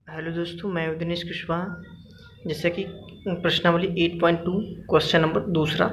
Hello दोस्तों, मैं हूं दिनेश कुशवाहा। जैसे कि प्रश्नावली 8.2 क्वेश्चन नंबर दूसरा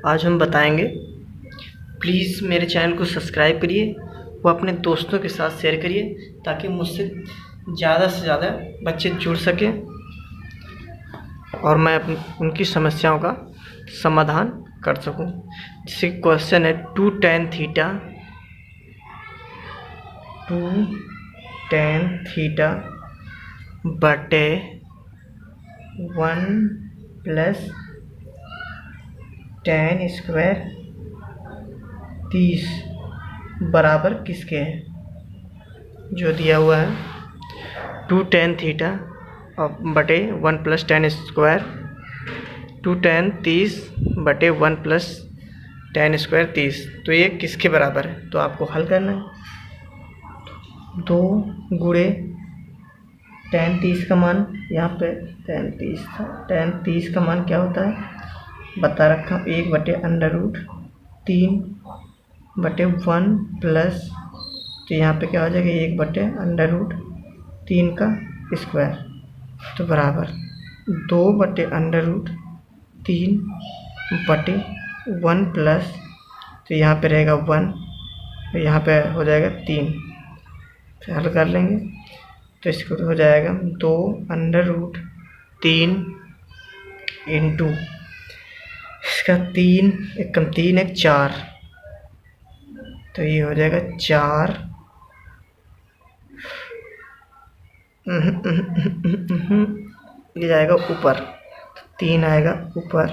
आज हम बताएंगे। प्लीज़ मेरे चैनल को सब्सक्राइब करिए व अपने दोस्तों के साथ शेयर करिए ताकि मुझसे ज़्यादा से ज़्यादा बच्चे जुड़ सकें और मैं उनकी समस्याओं का समाधान कर सकूं। जैसे क्वेश्चन है 2 tan थीटा बटे 1 + tan² 30 बराबर किसके है। जो दिया हुआ है 2 tan थीटा बटे 1 + tan², 2 tan 30 बटे 1 + tan² 30। तो ये किसके बराबर है, तो आपको हल करना है। 2 गुणे tan 30 का मान, यहाँ पे tan 30 था, tan 30 का मान क्या होता है बता रखा हूँ, 1/√3 बटे 1 प्लस, तो यहाँ पे क्या हो जाएगा 1/√3 का स्क्वायर, तो बराबर 2/√3 बटे 1 प्लस, तो यहाँ पे रहेगा 1, तो यहाँ पे हो जाएगा 3। फिर हल कर लेंगे तो इसको हो जाएगा 2√3 इंटू इसका 3 एकम 3 एक 4, तो ये हो जाएगा 4 ये जाएगा ऊपर, 3 आएगा ऊपर,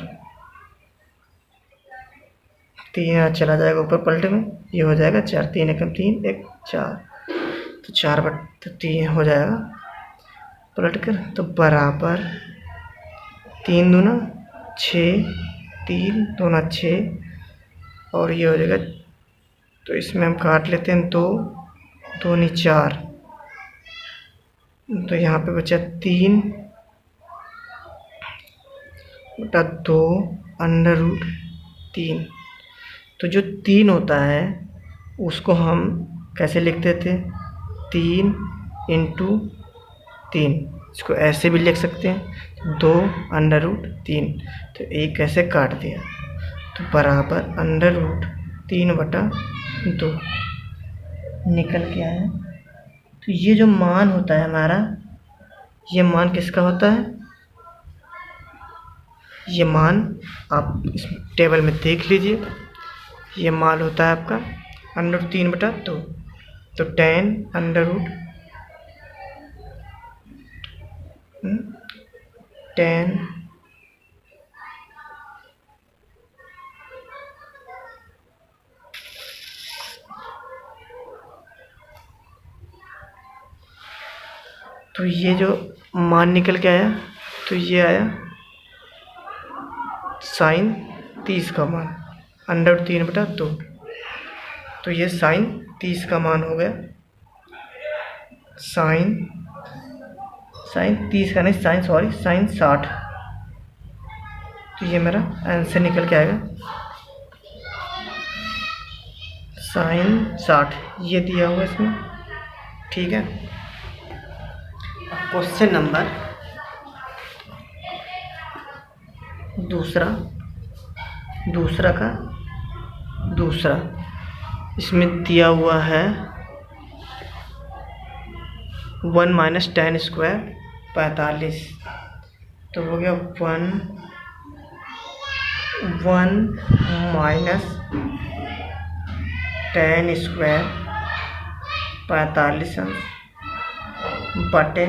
3 चला जाएगा ऊपर पलटे में, ये हो जाएगा 4, 3 एकम 3 एक 4, तो 4/3 हो जाएगा पलट कर, तो बराबर 3 दूना 6, 3 दूना 6, और ये हो जाएगा, तो इसमें हम काट लेते हैं 2 दूनी 4, तो यहाँ पे बचा 3/2√3। तो जो 3 होता है उसको हम कैसे लिखते थे, 3 इंटू 3, इसको ऐसे भी लिख सकते हैं 2/√3, तो एक कैसे काट दिया, तो बराबर √3/2 निकल के आया। तो ये जो मान होता है हमारा, ये मान किसका होता है, ये मान आप इस टेबल में देख लीजिए, ये मान होता है आपका √3/2, तो tan तो ये जो मान निकल के आया, तो ये आया sin 30 का मान √3/2, तो ये sin 30 का मान हो गया, sin 30 का नहीं, sin 60, तो ये मेरा आंसर निकल के आएगा sin 60, ये दिया हुआ इसमें। ठीक है, क्वेश्चन नंबर दूसरा इसमें दिया हुआ है 1 - tan² 45, तो हो गया 1 - tan² 45 बटे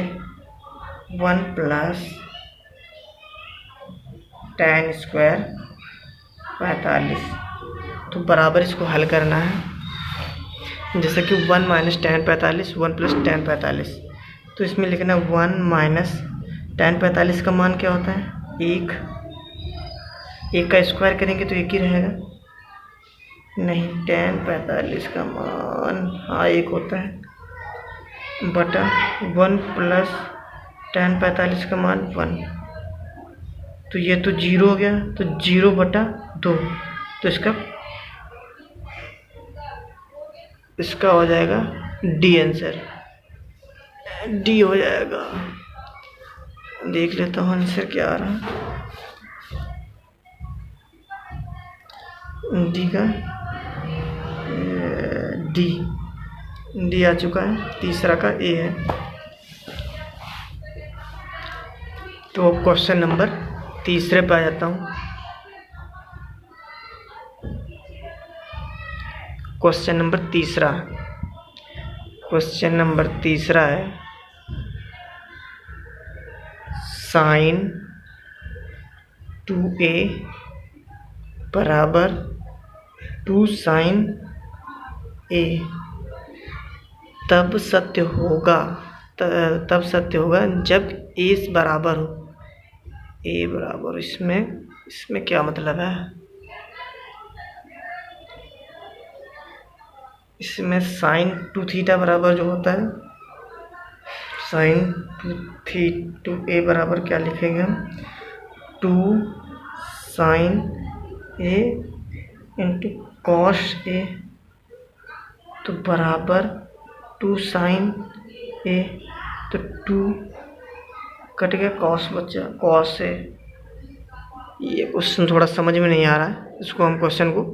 1 + tan² 45, तो बराबर इसको हल करना है। जैसे कि 1 - tan 45, 1 + tan 45, तो इसमें लिखना 1 - tan 45 का मान क्या होता है, 1 का स्क्वायर करेंगे तो 1 ही रहेगा, नहीं, tan 45 का मान हाँ 1 होता है, बटा 1 + tan 45 का मान 1, तो ये तो 0 हो गया, तो 0/2, तो इसका हो जाएगा डी आंसर। डी हो जाएगा। देख लेता हूँ आंसर क्या आ रहा है। डी का डी आ चुका है, तीसरा का ए है। तो क्वेश्चन नंबर तीसरे पे आ जाता हूँ। क्वेश्चन नंबर तीसरा है साइन 2a बराबर 2 साइन a तब सत्य होगा जब a बराबर हो। a बराबर, इसमें क्या मतलब है? इसमें साइन 2 थीटा बराबर जो होता है, साइन 2a बराबर क्या लिखेंगे हम? 2 sine a into cos a, तो बराबर 2 साइन a, तो 2 कट गया, कॉस बचा, कॉस a। ये क्वेश्चन थोड़ा समझ में नहीं आ रहा है, इसको हम क्वेश्चन को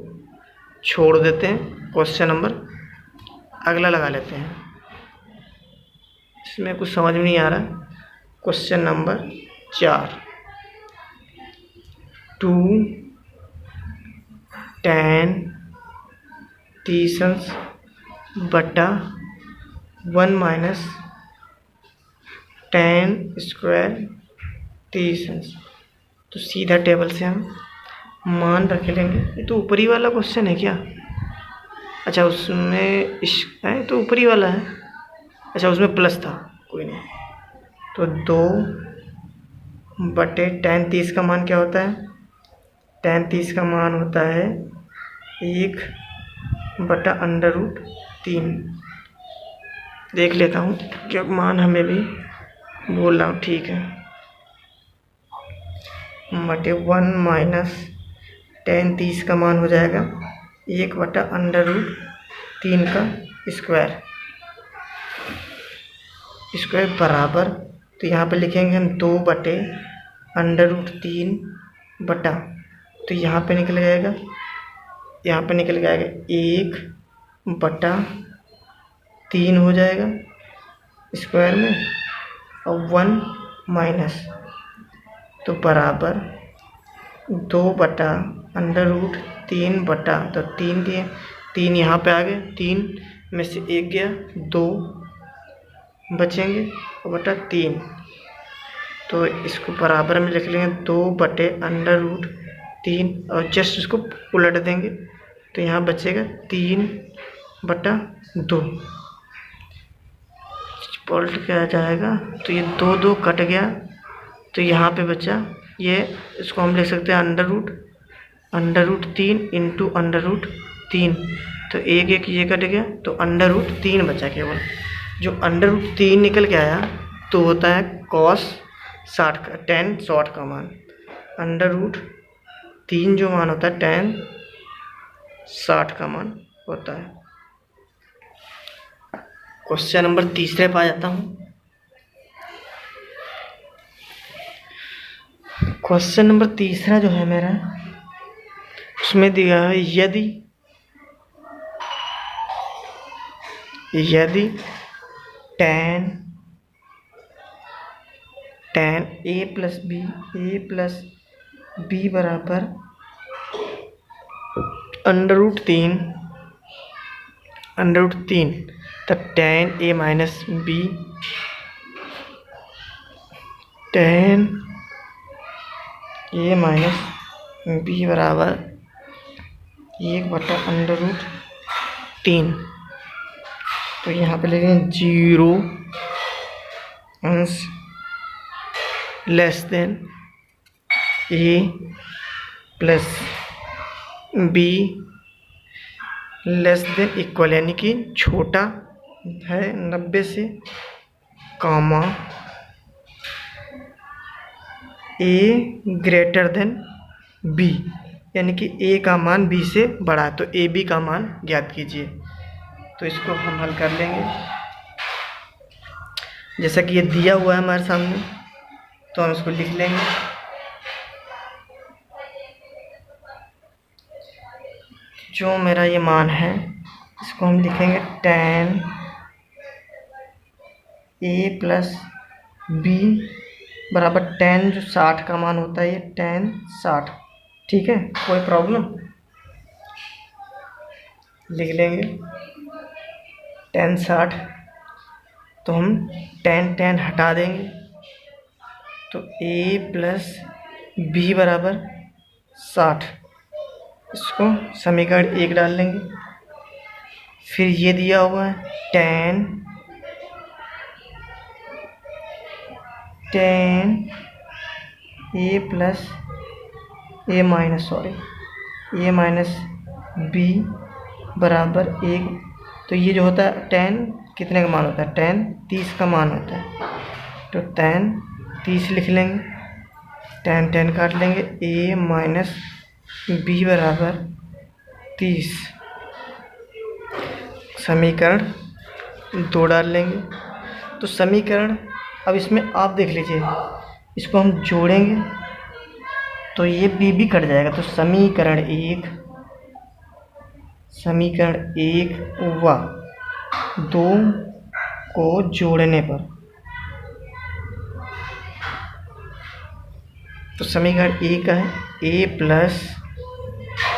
छोड़ देते हैं। क्वेश्चन नंबर अगला लगा लेते हैं, इसमें कुछ समझ में नहीं आ रहा। क्वेश्चन नंबर 4, 2 tan 30 बटा 1 माइनस tan स्क्वायर 30। तो सीधा टेबल से हम मान रख लेंगे। ये तो ऊपरी वाला क्वेश्चन है क्या? अच्छा, उसमें है तो ऊपरी वाला है। अच्छा, उसमें प्लस था, कोई नहीं। तो 2 बटे tan 30 का मान क्या होता है? tan 30 का मान होता है 1 बटा √3। देख लेता हूँ क्या मान हमें भी बोल रहा हूँ, ठीक है। बटे 1 माइनस tan 30 का मान हो जाएगा 1 बटा √3 का स्क्वायर बराबर, तो यहाँ पे लिखेंगे हम 2 बटे √3 बटा, तो यहाँ पे निकल जाएगा 1 बटा 3 हो जाएगा स्क्वायर में, और 1 माइनस, तो बराबर 2 बटा √3 बटा, तो 3 दिए, 3 यहाँ पे आ गए, 3 में से 1 गया, 2 बचेंगे और बटा 3। तो इसको बराबर में लिख लेंगे 2 बटे √3 और जस्ट इसको उलट देंगे, तो यहाँ बचेगा 3 बटा 2। पलट के आ जाएगा, तो ये 2 कट गया, तो यहाँ पे बचा ये, इसको हम लिख सकते हैं √3 इंटू √3, तो 1 ये कट गया, तो √3 बचा केवल। जो √3 निकल के आया तो होता है cos 60 का, tan 60 का मान। √3 जो मान होता है tan 60 का मान होता है। क्वेश्चन नंबर तीसरे पे आ जाता हूँ। क्वेश्चन नंबर तीसरा जो है मेरा, उसमें दिया है यदि tan a प्लस b बराबर √3, तब tan a minus b, tan a minus b बराबर 1 बटा √3। तो यहाँ पे लिखेंगे 0 अंश less than a plus b less than equal, यानी कि छोटा है 90 से, कामा a ग्रेटर देन b, यानी कि a का मान b से बड़ा है, तो a b का मान ज्ञात कीजिए। तो इसको हम हल कर लेंगे। जैसा कि ये दिया हुआ है हमारे सामने, तो हम इसको लिख लेंगे। जो मेरा ये मान है इसको हम लिखेंगे tan a प्लस बी बराबर tan जो 60 का मान होता है, ये tan 60। ठीक है, कोई प्रॉब्लम? लिख लेंगे tan 60। तो हम tan हटा देंगे, तो a प्लस बी बराबर 60। इसको समीकरण 1 डाल लेंगे। फिर ये दिया हुआ है tan a plus a minus B बराबर 1। तो ये जो होता है tan कितने का मान होता है? tan 30 का मान होता है। तो tan 30 लिख लेंगे, tan काट लेंगे, a माइनस बी बराबर 30। समीकरण 2 डाल लेंगे। तो समीकरण, अब इसमें आप देख लीजिए, इसको हम जोड़ेंगे तो ये b कट जाएगा। तो समीकरण 1 व 2 को जोड़ने पर, तो समीकरण 1 का है a प्लस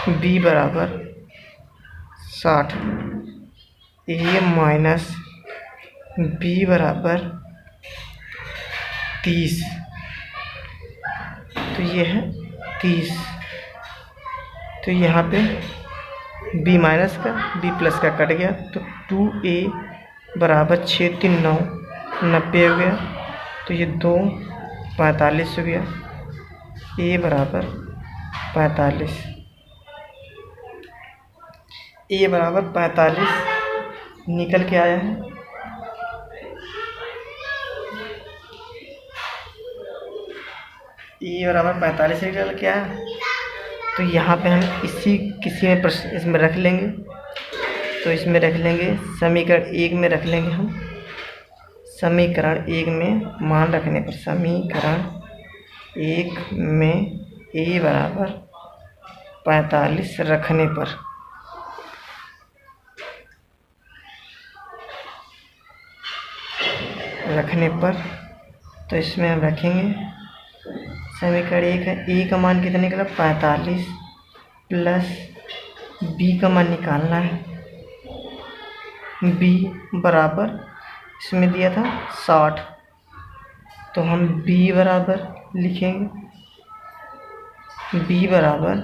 बी बराबर 60, a माइनस बी बराबर 30। तो ये है 30। तो यहाँ पे b माइनस का b प्लस का कट गया, तो 2a बराबर 6 3 9 90 हो गया। तो ये 2 45 हो गया, a बराबर 45। a बराबर 45 निकल के आया है। a बराबर 45 निकल के आया। तो यहाँ पे हम किसी में प्रश्न इसमें रख लेंगे। तो इसमें रख लेंगे समीकरण 1 में रख लेंगे हम। समीकरण 1 में मान रखने पर, समीकरण 1 में a बराबर 45 रखने पर तो इसमें हम रखेंगे समीकरण 1 है, a का मान कितना निकला 45 प्लस b का मान निकालना है, b बराबर इसमें दिया था 60। तो हम b बराबर लिखेंगे, b बराबर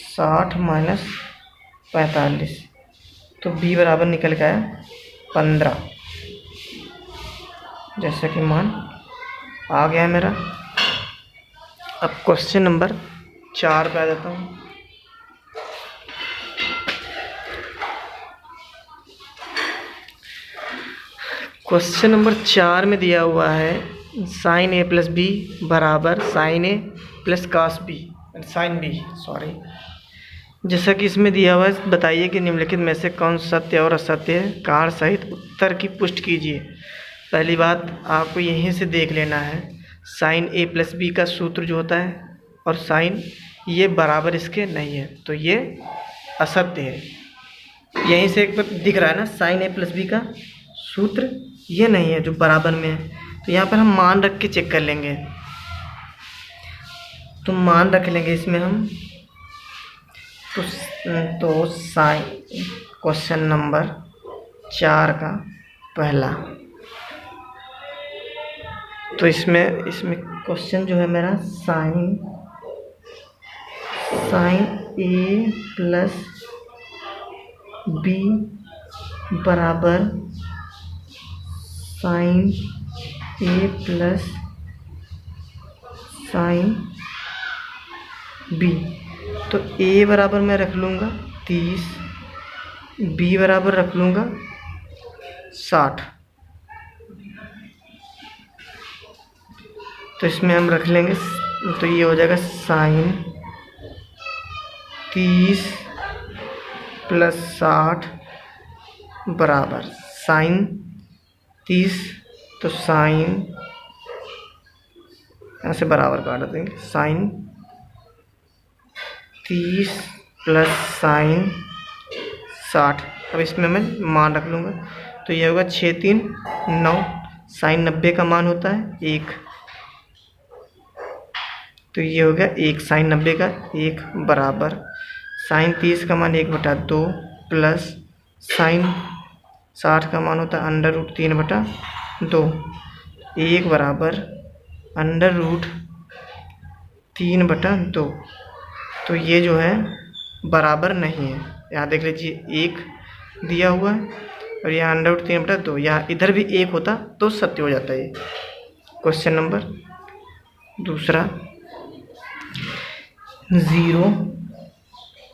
60 माइनस 45। तो b बराबर निकल गया 15, जैसा कि मान आ गया है मेरा। अब क्वेश्चन नंबर 4 पे आ जाता हूँ। क्वेश्चन नंबर 4 में दिया हुआ है साइन a प्लस बी बराबर sine a plus cos B, sine B sorry. जैसा कि इसमें दिया हुआ है, बताइए कि निम्नलिखित में से कौन सत्य और असत्य है, कार सहित उत्तर की पुष्टि कीजिए। पहली बात आपको यहीं से देख लेना है, साइन a प्लस बी का सूत्र जो होता है और साइन ये बराबर इसके नहीं है, तो ये असत्य है। यहीं से एक बार दिख रहा है ना, साइन a प्लस बी का सूत्र ये नहीं है जो बराबर में है। तो यहाँ पर हम मान रख के चेक कर लेंगे। तो मान रख लेंगे इसमें हम, तो साइन, क्वेश्चन नंबर 4 का पहला, तो इसमें क्वेश्चन जो है मेरा साइन a प्लस बी बराबर sine a plus sine B. तो a बराबर मैं रख लूँगा 30, b बराबर रख लूँगा 60। तो इसमें हम रख लेंगे, तो ये हो जाएगा साइन 30 प्लस 60 बराबर साइन 30 तो साइन, यहाँ से बराबर काट देंगे, साइन 30 प्लस साइन 60। अब इसमें मैं मान रख लूँगा, तो ये होगा 6 3 9। साइन 90 का मान होता है 1, तो ये हो गया 1 साइन 90 का 1 बराबर साइन 30 का मान 1/2 प्लस साइन 60 का मान होता है √3/2, 1 बराबर √3/2। तो ये जो है बराबर नहीं है। यहाँ देख लीजिए 1 दिया हुआ है और यहाँ √3/2, यहाँ इधर भी 1 होता तो सत्य हो जाता है ये। क्वेश्चन नंबर दूसरा,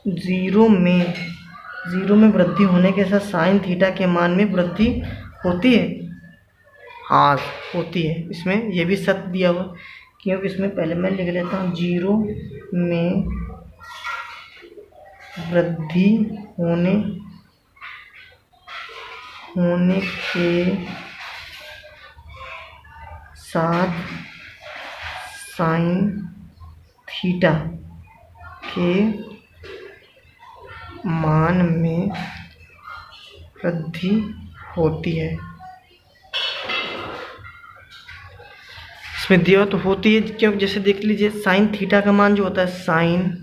जीरो में वृद्धि होने के साथ साइन थीटा के मान में वृद्धि होती है। हाँ होती है, इसमें ये भी सत्य दिया हुआ, क्योंकि इसमें पहले मैं लिख लेता हूँ 0 में वृद्धि होने के साथ साइन थीटा के मान में वृद्धि होती है। इसमें दिया तो होती है, क्योंकि जैसे देख लीजिए साइन थीटा का मान जो होता है साइन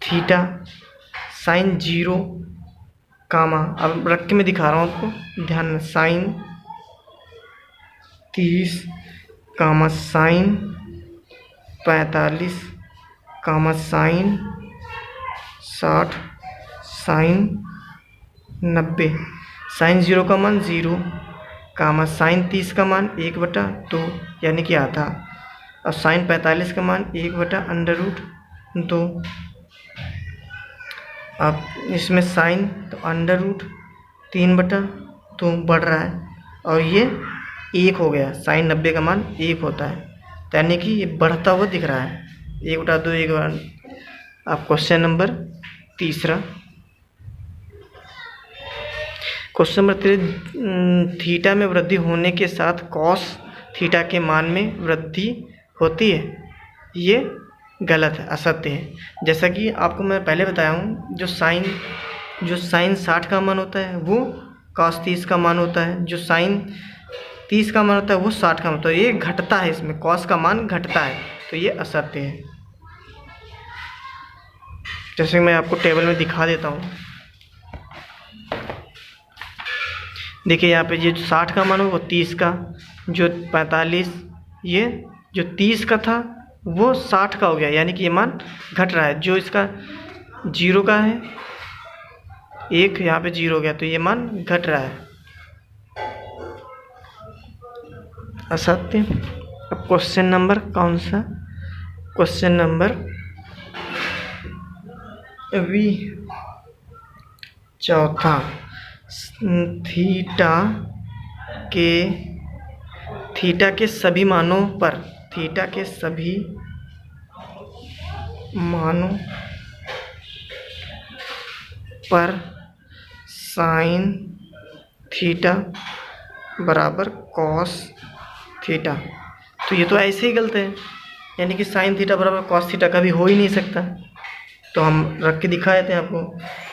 थीटा साइन 0 कामा, अब रख के मैं दिखा रहा हूँ आपको, ध्यान में, साइन 30 कामा साइन 45 कामा साइन 60 साइन 90, साइन 0 का मान 0 कामा साइन 30 का मान 1/2 यानी कि आधा, और साइन 45 का मान 1/√2। अब इसमें साइन तो √3/2 बढ़ रहा है और ये 1 हो गया, साइन 90 का मान 1 होता है, तो यानी कि ये बढ़ता हुआ दिख रहा है 1/2 1। अब क्वेश्चन नंबर तीसरा, क्वेश्चन नंबर 3, थीटा में वृद्धि होने के साथ कॉस थीटा के मान में वृद्धि होती है। ये गलत है, असत्य है। जैसा कि आपको मैं पहले बताया हूँ, जो साइन 60 का मान होता है वो कॉस 30 का मान होता है, जो साइन 30 का मान होता है वो 60 का मान होता है। ये घटता है, इसमें कॉस का मान घटता है, तो ये असत्य है। जैसे मैं आपको टेबल में दिखा देता हूँ, देखिए यहाँ पे ये जो 60 का मान हो वो 30 का, जो 45, ये जो 30 का था वो 60 का हो गया, यानी कि ये मान घट रहा है। जो इसका 0 का है 1, यहाँ पे 0 हो गया, तो ये मान घट रहा है, असत्य। अब क्वेश्चन नंबर कौन सा, क्वेश्चन नंबर चौथा, थीटा के सभी मानों पर साइन थीटा बराबर कॉस थीटा। तो ये तो ऐसे ही गलत है, यानी कि साइन थीटा बराबर कॉस थीटा कभी हो ही नहीं सकता। तो हम रख के दिखा देते हैं आपको।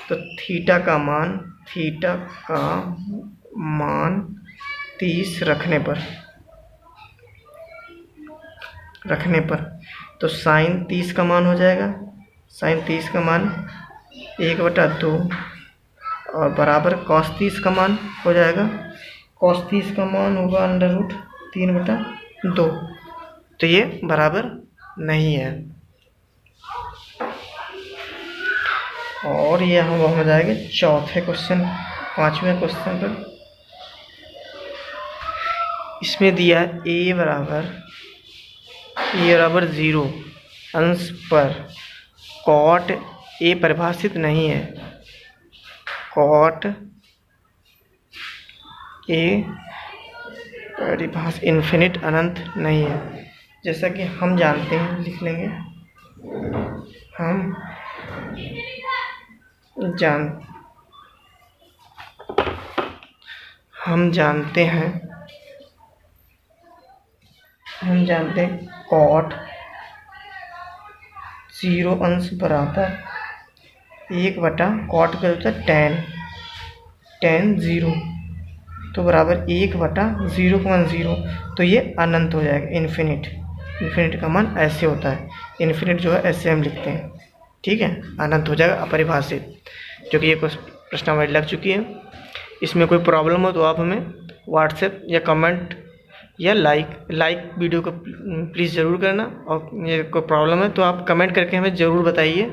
तो थीटा का मान 30 रखने पर तो साइन 30 का मान हो जाएगा, साइन 30 का मान 1/2 और बराबर कॉस 30 का मान हो जाएगा, कॉस 30 का मान होगा √3/2। तो ये बराबर नहीं है। और ये हम हो जाएंगे चौथे क्वेश्चन, 5वें क्वेश्चन पर। इसमें दिया है a बराबर 0 अंश पर कॉट a परिभाषित नहीं है, कॉट a परिभाषित इन्फिनिट अनंत नहीं है। जैसा कि हम जानते हैं, लिख लेंगे, हम जानते हैं हम जानते हैं कॉट 0 अंश बराबर 1 बटा कॉट का होता है tan 0 तो बराबर 1 बटा 0 का मान 0, तो ये अनंत हो जाएगा, इन्फिनिट का मान ऐसे होता है, इन्फिनिट जो है ऐसे हम लिखते हैं, ठीक है, अनंत हो जाएगा अपरिभाषित, जो कि ये प्रश्नावली लग चुकी है। इसमें कोई प्रॉब्लम हो तो आप हमें व्हाट्सएप या कमेंट या लाइक वीडियो को प्लीज़ ज़रूर करना, और ये कोई प्रॉब्लम है तो आप कमेंट करके हमें ज़रूर बताइए,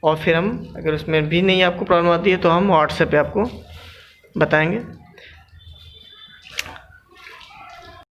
और फिर हम अगर उसमें भी नहीं आपको प्रॉब्लम आती है तो हम व्हाट्सएप पे आपको बताएंगे।